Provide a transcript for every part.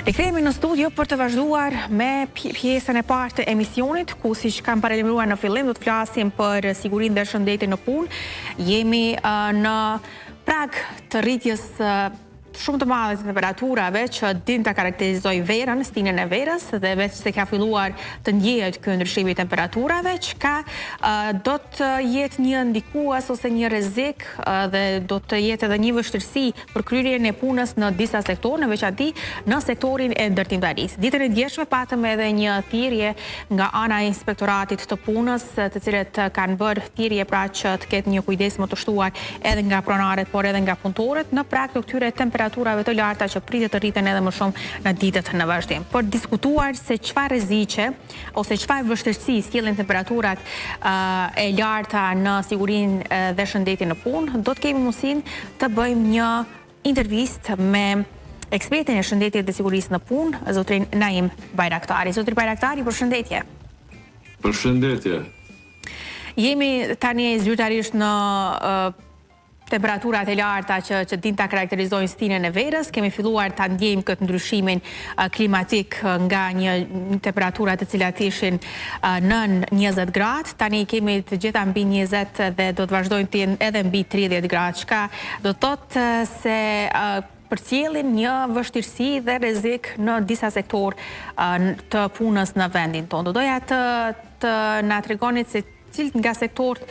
Rikthehemi në studio për të vazhduar me pjesën e parë të emisionit, ku siç kam paralajmëruar në fillim, do të flasim për sigurinë dhe shëndetin në punë. Jemi në prag të rritjes shumë të madhe të temperaturave që din ta karakterizoj verën, stinën e verës, dhe veç se ka filluar të ndjehet ky ndryshim i temperaturave, çka do të jetë një ndikues ose një rrezik dhe do të jetë edhe një vështirësi për kryerjen e punës në disa sektorë, në veçanti në sektorin e ndërtimtarisë. Ditën e djeshme patëm edhe një thirrje nga ana e Inspektoratit të Punës, të cilët kanë bërë thirrje pra që të ketë një kujdes më të shtuar edhe nga pronarët, por edhe nga punëtorët në prag të këtyre temperaturave të larta që pritet të rriten edhe më shumë në ditët në vazhdim. Për diskutuar se çfarë rreziqe ose çfarë vështirësi sjellin temperaturat e larta në sigurinë dhe shëndetin në punë, do të kemi mundësinë të bëjmë një intervistë me ekspertin e shëndetit dhe sigurisë në punë, zotrin Naim Bajraktari. Zotri Bajraktari, përshëndetje. Përshëndetje. Jemi tani zyrtarisht në temperaturat e larta që din ta karakterizojnë stinën e verës. Kemi filluar ta ndjejmë këtë ndryshimin klimatik nga një temperatura të cilat ishin nën 20 gradë. Tani kemi të gjitha mbi 20 dhe do të vazhdojnë të jenë edhe mbi 30 gradë, çka do të thotë se përcjellin një vështirësi dhe rrezik në disa sektorë të punës në vendin tonë. Do doja të na tregonit se cilët nga sektorët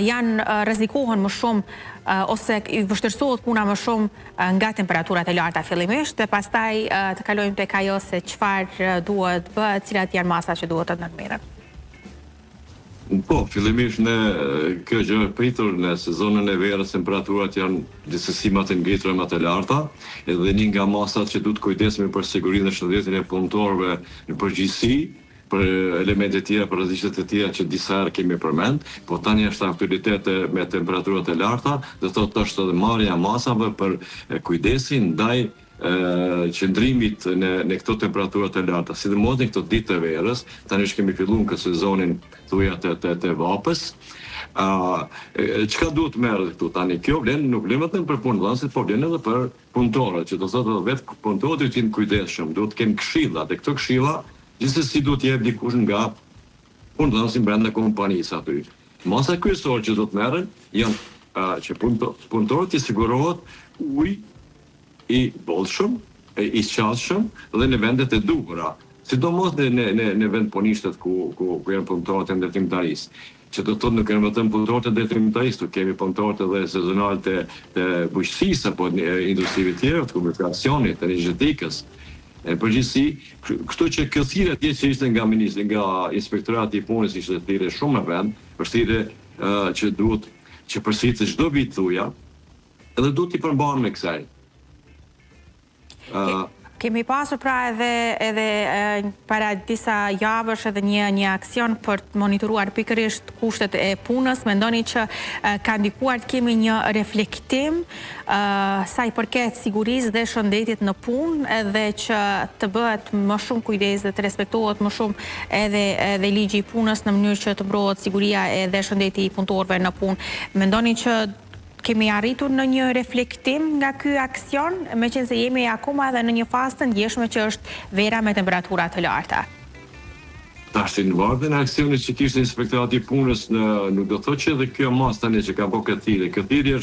janë rrezikohen më shumë ose vështirësohet puna më shumë nga temperaturat e larta fillimisht, dhe pastaj të kalojmë tek ajo se çfarë duhet bëhet, cilat janë masat që duhet të ndërmerren. Po, fillimisht kjo gjë e pritur në sezonën e verës, temperaturat janë gjithsesi më të ngritura, më të larta, edhe një nga masat që duhet kujdesemi për sigurinë dhe shëndetin e punëtorëve në përgjithësi, për elementet tjera, për rreziqet e tjera që disa herë kemi përmend, po tani është aktualitet me temperaturat e larta, do të thotë është edhe marrja e masave për kujdesin ndaj qëndrimit në këto temperaturat e larta, sidomos në këto ditë të verës. Tani kemi filluar këtë sezonin thuja të vapës. Çka duhet merret këtu tani? Kjo vlen nuk vlen vetëm për punëdhënësit, por vlen edhe për punëtorët, që do të thotë vetë punëtorët duhet të jenë kujdesshëm, duhet të kenë këshilla, dhe këto këshilla gjithsesi duhet jep dikush nga punëdhënësi brenda kompanisë aty. Masa kryesore që do të merren janë që punëtorët të sigurohet ujë i bollshëm, i sqarshëm dhe në vendet e duhura, sidomos në vend punishtet ku janë punëtorët e ndërtimtarisë. Që do të thotë nuk janë vetëm punëtorët e ndërtimtarisë, kemi punëtorët edhe sezonal të bujqësisë apo industrive tjera, të komunikacionit, të energjetikës. Përgjithësi, kështu që kjo thirrje atje që ishte nga ministri, nga Inspektorati i Punës, ishte thirrje shumë e vend, thirrje që duhet që përsëritet çdo vit thuja, edhe duhet t'i përmbahen me kësaj. Kemi pasur pra edhe para disa javësh edhe një aksion për të monitoruar pikërisht kushtet e punës. Mendoni që ka ndikuar të kemi një reflektim sa i përket sigurisë dhe shëndetit në punë, edhe që të bëhet më shumë kujdes dhe të respektohet më shumë edhe ligji i punës në mënyrë që të mbrohet siguria dhe shëndeti i punëtorëve në punë. Mendoni që kemi arritur në një reflektim nga ky aksion, meqense jemi akoma edhe në një fazë të ndjeshme që është vera me temperatura të larta? Tash në vargën e aksionit që kishte Inspektorati i Punës, nuk do thotë që edhe kjo masë tani që ka bërë këtë thirrje. Kjo thirrje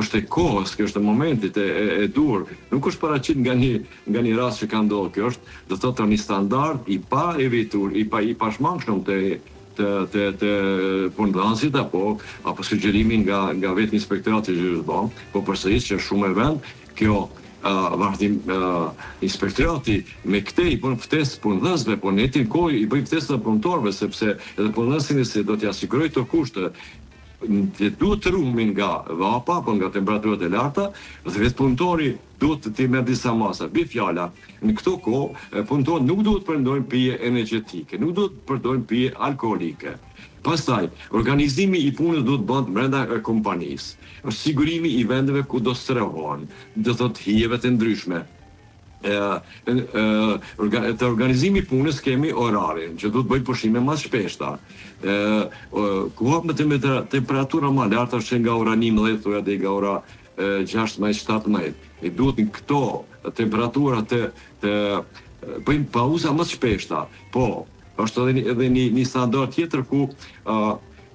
është e kohës, kjo është e momentit e dur. Nuk është paraqit nga një rast që ka ndodhur. Kjo është, do thotë, një standard i pa evitur, i pashmangshëm të punëdhënësit apo sugjerimin nga vetë Inspektorati që është bën, po përsëris që shumë e vend kjo vazhdim Inspektorati me këtë i bën ftesë punëdhënësve, por në njëjtin kohë i bëj ftesë edhe punëtorëve, sepse edhe punëdhënësi se do t'i asigurojë këto kushte, duhet të ruhemi nga vapa apo nga temperaturat e larta, dhe vetë punëtori duhet të merr disa masa. Bi fjala, në këto kohë punëtorët nuk duhet të përdorojnë pije energjetike, nuk duhet të përdorojnë pije alkoolike. Pastaj, organizimi i punës duhet bëhet brenda kompanisë. Është sigurimi i vendeve ku do strehohen, do thotë hijeve të ndryshme. Të organizimi punës kemi orarin, që duhet bëjt pushime më shpeshta. Ku hap me temperatura më larta është nga ora 11 thuja dhe nga ora 16-17. I duhet në këto temperatura të bëjmë pauza më të shpeshta, po është edhe një standard tjetër ku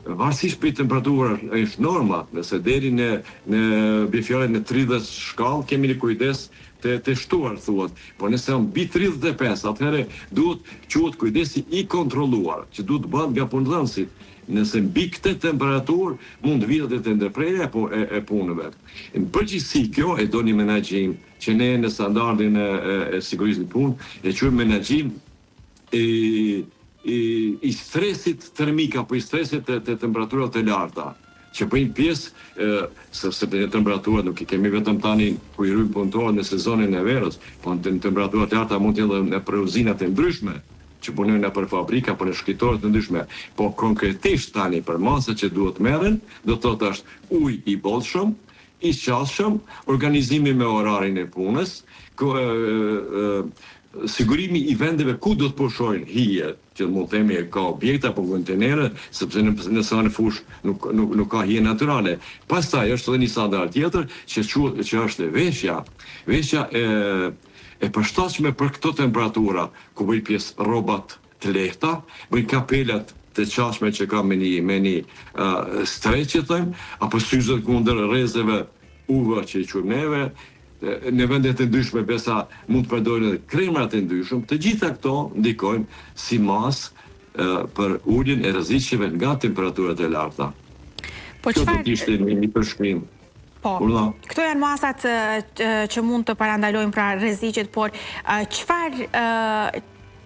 varësisht për temperaturës është norma, nëse deri në bjefjallet në 30 shkallë kemi një kujdes të shtuar, thuat. Po nëse janë mbi 35, atëherë duhet quhet kujdesi i kontrolluar, që duhet bëhet nga punëdhënësit. Nëse mbi këtë temperaturë mund vihet edhe ndërprerja e punëve. Në përgjithësi kjo e do një menaxhim që ne në standardin e sigurisë në punë e quajmë menaxhim i stresit termik apo i stresit të temperaturave të larta, që bëjnë pjesë sepse temperaturat nuk i kemi vetëm tani ku i rrymë punëtorët në sezonin e verës, po në temperaturat të larta mund të jenë edhe për uzinat e ndryshme që punojnë për fabrika, për në shkritorët të ndryshme. Po konkretisht tani për masat që duhet merren, do të thotë është ujë i bollshëm, i qasshëm, organizimi me orarin e punës, sigurimi i vendeve ku do të pushojnë hije, që mund të themi ka objekte apo kontenere, sepse nëse në fush nuk ka hije natyrale. Pastaj është edhe një standard tjetër që është veshja. Veshja e përshtatshme për këto temperatura, ku bëjnë pjesë rrobat të lehta, bëjnë kapelat të qashme që ka me një streq, që thëjmë, apo syzët kundër rrezeve uva që i quajmë neve, në vendet e ndryshme besa mund të përdorin edhe kremrat e ndryshme, të gjitha këto ndikojnë si masë për uljen e rrezikshmeve nga temperaturat e larta. Po çfarë do të ishte një përshkrim? Po, këto janë masat që mund të parandalojnë pra rreziqet, por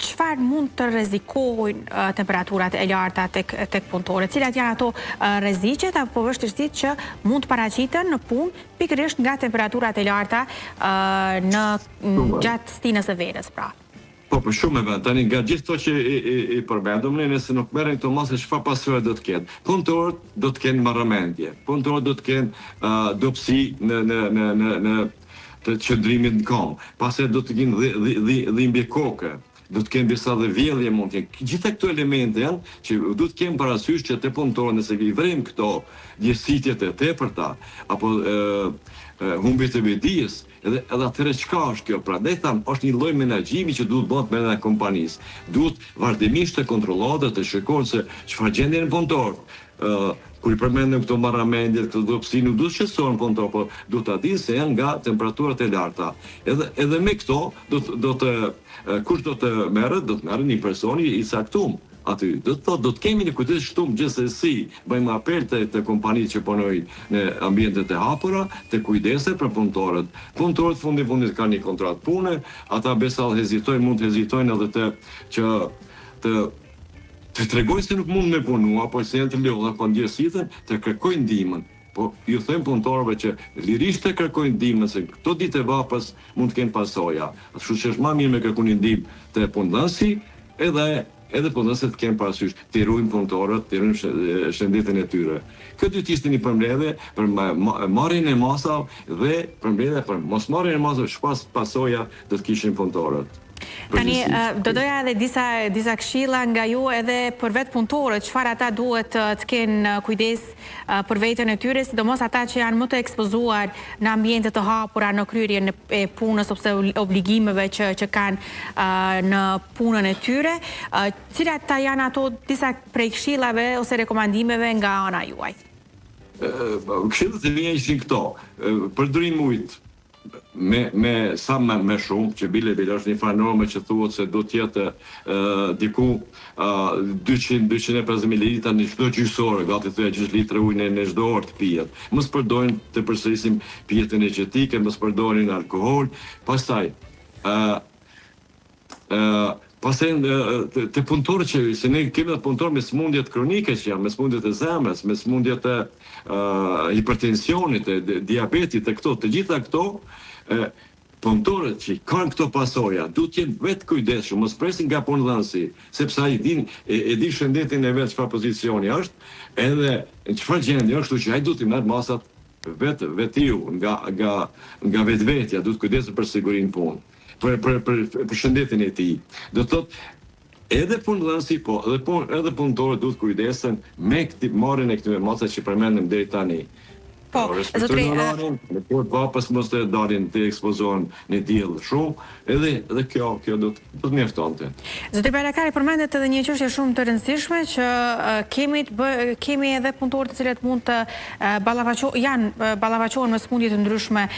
çfarë mund të rrezikojnë temperaturat e larta tek punëtorët? Cilat janë ato rreziqet apo vështirësitë që mund të paraqiten në punë pikërisht nga temperaturat e larta gjatë stinës së verës, pra? Po, për shumë e vend. Tani nga gjithë to që i përbendëm, nëse nuk merren këto masa, çfarë pasojë do të ketë? Punëtorët do të kenë marrëmendje. Punëtorët do të kenë dobësi në të qëndrimit në kom. Pastaj do të kenë dhimbje koke. Do të kenë disa dhe vjellje mund të jenë. Gjitha këto elemente janë që do të kemë parasysh që te punëtorët nëse i vrem këto djesitjet e tepërta apo humbjet e vedijes, edhe atëherë çka është kjo? Prandaj tham, është një lloj menaxhimi që duhet bëhet brenda kompanisë. Duhet vazhdimisht të kontrollohet dhe të shikohet se çfarë gjendje në punëtorët. Kur i përmendëm këto marrëmendje, këto dobësi, nuk duhet shqetësohen punëtorët, por duhet ta dinë se janë nga temperaturat e larta. Edhe me këto kush do të merret, do të merret një person i caktuar aty. Do të thotë do të kemi një kujdes shtum gjithsesi, bëjmë apel te kompanitë që punojnë në ambientet e hapura, të kujdese për punëtorët. Punëtorët fundit kanë një kontratë pune, ata besa hezitojnë, mund të hezitojnë edhe të tregojnë se nuk mund me punu, apo se janë të lodhur apo ndjesitën, të kërkojnë ndihmën. Po ju them punëtorëve që lirisht të kërkojnë ndihmën, se këto ditë e vapës mund të kenë pasoja. Kështu që është më mirë me kërkoni ndihmë te punëdhënësi, edhe punëdhënësit të kenë parasysh, të ruajnë punëtorët, të ruajnë shëndetin e tyre. Kjo do të ishte një përmbledhje për marrjen e masave dhe përmbledhje për mosmarrjen e masave, çfarë pasoja do të kishin punëtorët. Tani, do doja edhe disa këshilla nga ju edhe për vetë punëtorët, çfarë ata duhet të kenë kujdes për veten e tyre, sidomos ata që janë më të ekspozuar në ambiente të hapura në kryerjen e punës ose obligimeve që kanë në punën e tyre. Cilat janë ato disa prej këshillave ose rekomandimeve nga ana juaj? Këshillat e mia ishin këto. Përdorim ujit me sa me shumë, që bile është një farë norme që thuhet se do të jetë diku 200-250 ml në çdo gjysore, gati thoya 6 litra ujë në çdo orë të pijet. Mos përdorin të përsërisim pijet energjetike, mos përdorin alkool. Pastaj të punëtorët që se ne kemi të punëtorë me smundjet kronike që janë, me smundjet e zemrës, me smundjet e hipertensionit, e diabetit, të gjitha këto, punëtorët që kanë këto pasoja, duhet të jenë vetë kujdesshëm, mos presin nga punëdhënësi, sepse ai e di shëndetin e vet çfarë pozicioni është, edhe në çfarë gjendje është, kështu që ai duhet të marrë masat vetiu nga vetvetja, duhet kujdeset për sigurinë punë. Për shëndetin e tij. Do të thotë edhe punëdhënësi, po edhe punëtorët duhet kujdesen me marrjen e këtyre masave që përmendëm deri tani. Po, respektojnë orarin, në kohë vapës mos të dalin të ekspozohen në diell shumë, edhe kjo do të mjaftonte. Zotri Bajrakari, përmendet edhe një çështje shumë të rëndësishme që kemi edhe punëtorë të cilët mund të ballafaqohen me sëmundje të ndryshme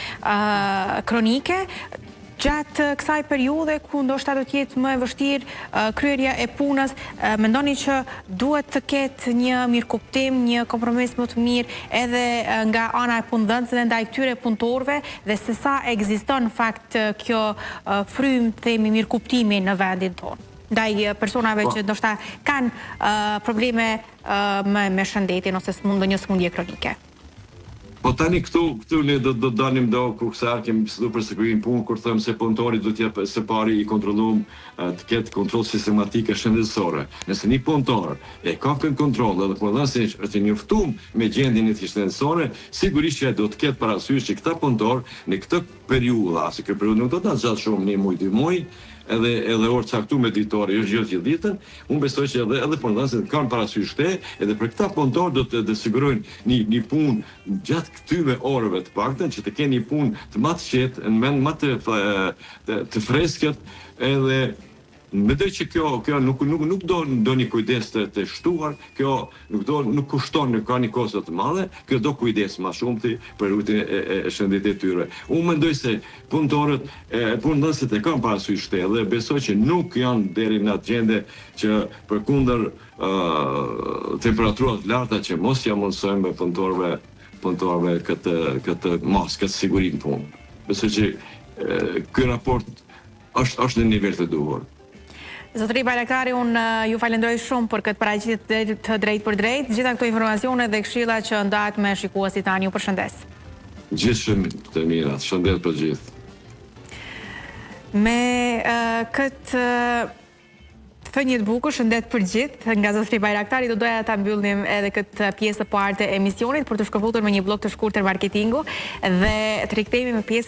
kronike. Gjatë kësaj periudhe ku ndoshta do të jetë më e vështirë kryerja e punës, mendoni që duhet të ketë një mirëkuptim, një kompromis më të mirë edhe nga ana e punëdhënësve ndaj këtyre punëtorëve dhe se sa ekziston në fakt kjo frymë themi mirëkuptimi në vendin tonë ndaj personave që ndoshta kanë probleme me shëndetin ose ndonjë sëmundje kronike? Po tani këtu ne do dalim do kursar kemi pësëdu për sigurin punë, kur thëmë se punëtori do t'jep së pari i kontrollum të ketë kontrol sistematike shëndetësore. Nëse një punëtor e ka këtë kontrol edhe punëdhënësi është njoftum me gjendjen e tij shëndetësore, sigurisht që do të ketë parasysh që këta punëtor në këtë periudhë, se kjo periudhë nuk do të gjatë shumë, 1 muaj, 2 muaj, edhe orë caktuar me ditori, është gjithë ditën, unë besoj që edhe punëdhënësit kanë parasysh këtë, edhe për këta punëtor do të sigurojnë një punë gjatë këtyre orëve të paktën, që të kenë një punë të më të qetë, në mend më të freskët, edhe mendoj që kjo nuk do një kujdes të shtuar, kjo nuk kushton, nuk ka një kosto të madhe, kjo do kujdes më shumë për rrugën e shëndetit të tyre. Unë mendoj se punëdhënësit e kanë parasysh këtë dhe besoj që nuk janë deri në atë gjendje që përkundër temperaturat larta që mos ja mundsojmë punëtorëve këtë sigurim punë. Besoj që ky raport është në nivel të duhur. Zotri Bajrakari, unë ju falenderoj shumë për këtë paraqitje të drejtë për drejtë. Gjitha këto informacione dhe këshilla që ndahet me shikuesit tanë, ju përshëndes. Gjithë të mirat, shëndet për gjithë. Me këtë thënie të bukur, shëndet për gjithë, nga Zotri Bajrakari, do doja ta mbyllim edhe këtë pjesë të parë të emisionit për të shkëputur me një blog të shkurtër marketingu dhe të rikthehemi me pjesën